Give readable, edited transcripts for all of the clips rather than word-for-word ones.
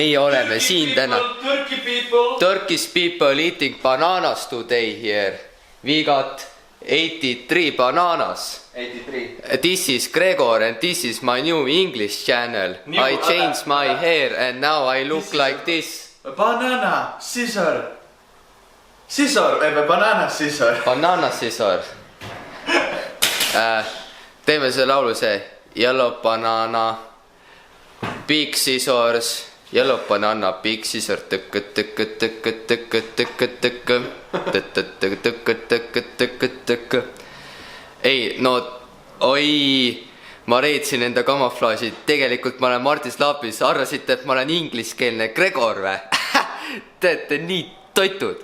meie oleme siin täna. Turkish people eating bananas today here. We got 83 bananas. 83. This is Gregor and this is my new English channel. I changed my hair and now I look like this. Banana scissor. Banana scissor. Banana scissor. Teeme see laulu see. Yellow banana, big scissors. Yellow banana, big scissor. Ei, no oi, ma reetsin enda kamuflaaži. Tegelikult ma olen Martis Lapis. Arvasite, et ma olen ingliskeelne Gregor või? Te olete nii toitud.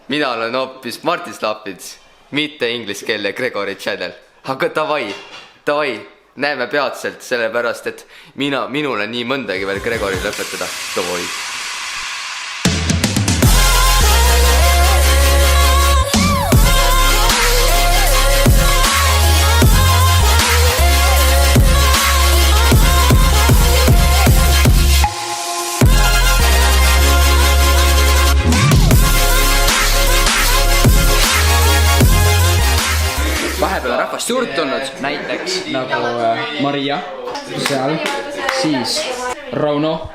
Mina olen hoopis Martis Lapis, mitte ingliskeelne Gregori channel. Aga davai, näeme peatselt, sellepärast, et minule nii mõndagi veel Gregori lõpetada. Davai. Vahepeal rahvast juurde tulnud, näiteks nagu Maria seal, siis Rauno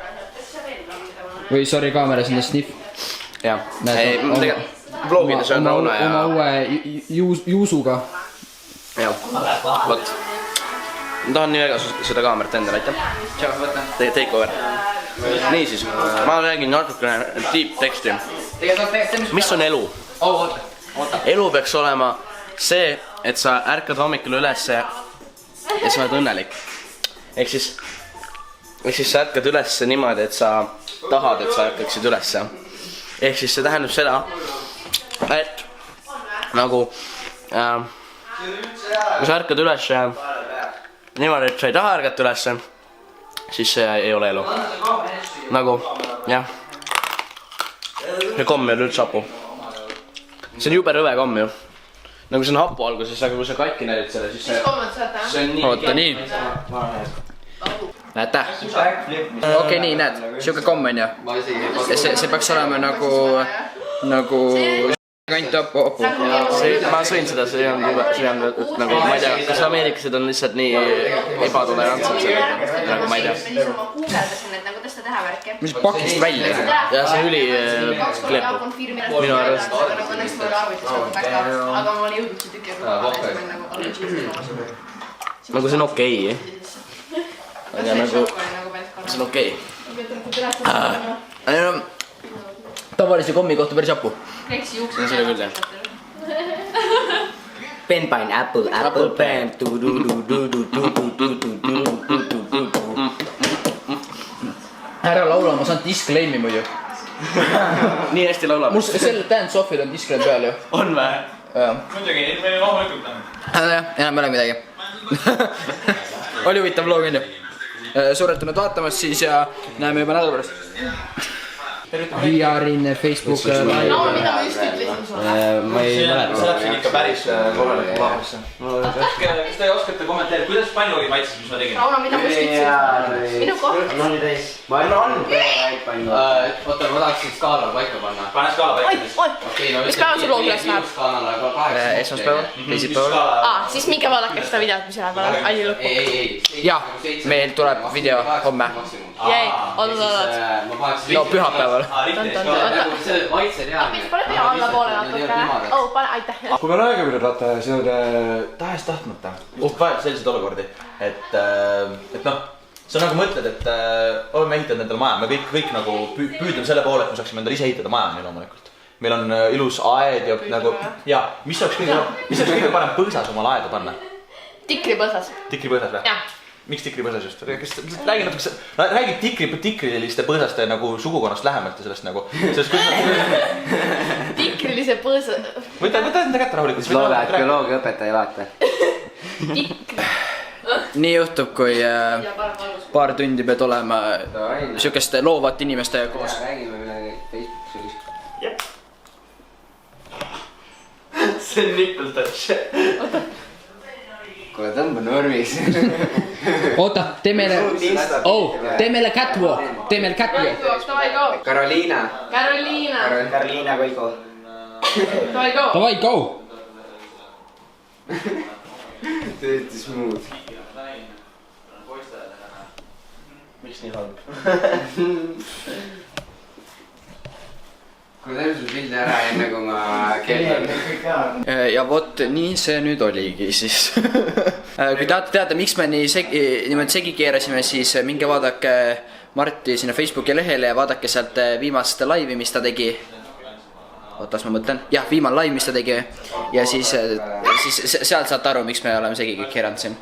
või sorry, kaameras on Sniff. Jah, vlogides on Rauno ja oma uue juusuga. Jah, vot. Ma tahan nii väga seda kaamerat endale, aitäh. Tšau, võtta. Take over. Niisiis, ma räägin natukene deep teksti. Mis on elu? Elu peaks olema see, et sa ärkad hommikul ülesse ja sa oled õnnelik. Ehk siis sa ärkad ülesse niimoodi, et sa tahad, et sa ärkaksid ülesse. Ehk siis see tähendab seda, et nagu kui sa ärkad ülesse niimoodi, et sa ei taha ärgata ülesse, siis see ei ole elu. Nagu, jah. See komm ei ole üldse hapu. See on jube rõve komm ju. Nagu see on hapu alguses, aga kui sa katki närid selle, siis see on nii... Oota, nii. Näete? Okei, nii, näed. Siuke komm on ju. See peaks olema nagu... kant hapu. Ma sõin seda, see on nagu, ma ei tea, kas ameeriklased on lihtsalt nii ebatolerantsed sellega, nagu ma ei tea. Mis pakist välja? Ja see üli klepu. Minu arvest. Nagu see on okei. Aga nagu, see on okei. Tavalise kommi kohta päris hapu. See on selle küll, jah. Pen, apple, pen. Ära laula, ma saan disclaimi muidu. Nii hästi laulab. Mul selle dance-offil on disclaim peal ju. On või? Muidugi, meil on loomulikult on. Enam ei ole midagi. Oli huvitav vlog on ju. Suurelt tulnud vaatamas siis ja näeme juba nädala pärast. We are in Facebook live. Mida ma just ütlesin sulle? Ma ei mäleta. See läheb siin ikka päris kohaliku laavasse. Kas te oskate kommenteerida, kuidas palju oli maitses, mis ma tegin? Rauno, mida ma just ütlesin? Minu koht. Ma on. Oota, ma tahaks siin skaalal paika panna. Pane skaala paika. Mis päeval sul looglas läheb? Esmaspäeval, teisipäeval. Siis minge vaadake seda videot, mis läheb Alli lõppu. Jah, meil tuleb video homme. Jäi, oot. No pühapäeval. See maitse reaalne. Pane pea alla poole natuke. Oh, pane, aitäh. Kui me räägime nüüd vaata sinude tahes-tahtmata vahel selliseid olukordi, et noh, sa nagu mõtled, et oleme ehitanud endale maja, me kõik nagu püüdleme selle poole, et me saaksime endale ise ehitada maja nii loomulikult. Meil on ilus aed ja nagu, ja mis oleks kõige parem põõsas oma aeda panna? Tikripõsas. Tikripõõsas või? Jah. Miks tikripõõsas just? Räägi tikriliste põõsaste nagu sugukonnast lähemalt ja sellest nagu... Tikrilise põõsa... Võta enda kätte rahulikult. Loole, et bioloogia õpetaja vaata. Tikri. Nii juhtub, kui paar tundi pead olema siukeste loovate inimestega koos. Räägime midagi Facebookis. See on nipple touch. Kuule, tõmba normis. Oota, tee meile catwalk. tee meil kätki. Davai, go. Karoliina. Karoliina. Karoliina Koigo. Davai, go. Davai, go. Tõesti smooth. miks nii halb? kui teeme sul pildi ära enne kui ma kellan. Ja vot nii see nüüd oligi siis. Kui tahate teada, miks me niimoodi segi keerasime, siis minge vaadake Marti sinna Facebooki lehele ja vaadake sealt viimast laivi, mis ta tegi. Ootas, ma mõtlen. Jah, viimane laiv, mis ta tegi. Ja siis sealt saate aru, miks me oleme segi kõik keeranud siin.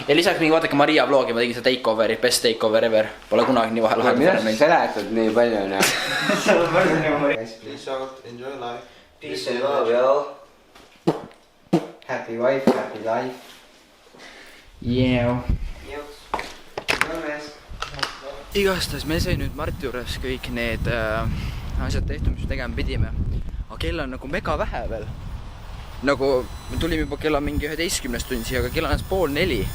Ja lisaks mingi vaadake Maria vlogi, ma tegin seda takeoveri, best takeover ever. Pole kunagi nii vahel lahendanud. Mida sa seletad nii palju, noh? Peace out, enjoy life. Peace and love, y'all. Happy wife, happy life. Yeah. Igastahes me sai nüüd Marti juures kõik need asjad tehtud, mis me tegema pidime. Aga kell on nagu mega vähe veel. Nagu me tulime juba kella mingi 11 tund siia, aga kell on 3:30.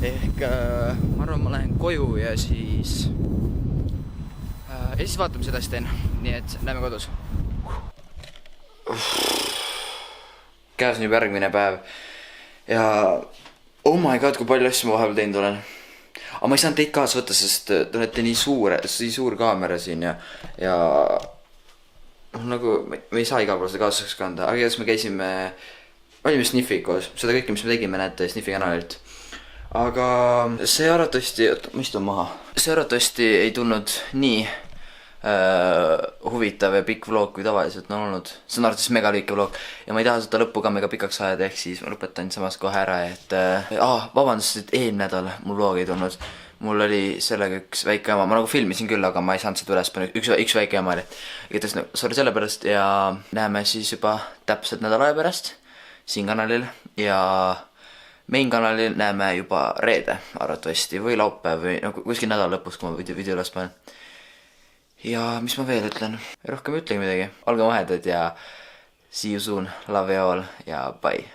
Ehk ma arvan, ma lähen koju ja siis vaatame, mis edasi teen. Nii et näeme kodus. Käes on juba järgmine päev. Ja oh my god, kui palju asju ma vahepeal teinud olen. Aga ma ei saanud teid kaasa võtta, sest te olete nii suur kaamera siin ja nagu me ei saa iga pool seda kaasaks kanda, aga me käisime, olime Sniffi koos, seda kõike, mis me tegime, näete Sniffi kanalilt. Aga see arvatavasti, ma istun maha, see arvatavasti ei tulnud nii huvitav ja pikk vlog kui tavaliselt on olnud. See on arvatavasti mega lühike vlog ja ma ei taha seda lõppu ka mega pikaks ajada, ehk siis ma lõpetan samas kohe ära, et vabandust, et eelmine nädal mul vlog ei tulnud. Mul oli sellega üks väike jama, ma nagu filmisin küll, aga ma ei saanud seda üles panna, üks väike jama oli. Igatahes sorry selle pärast ja näeme siis juba täpselt nädala aja pärast siin kanalil ja main kanalil näeme juba reede arvatavasti või laupäev või nagu kuskil nädala lõpus, kui ma video üles panen. Ja mis ma veel ütlen? Rohkem ütlegi midagi. Olge mahedad ja see you soon, love you all ja bye.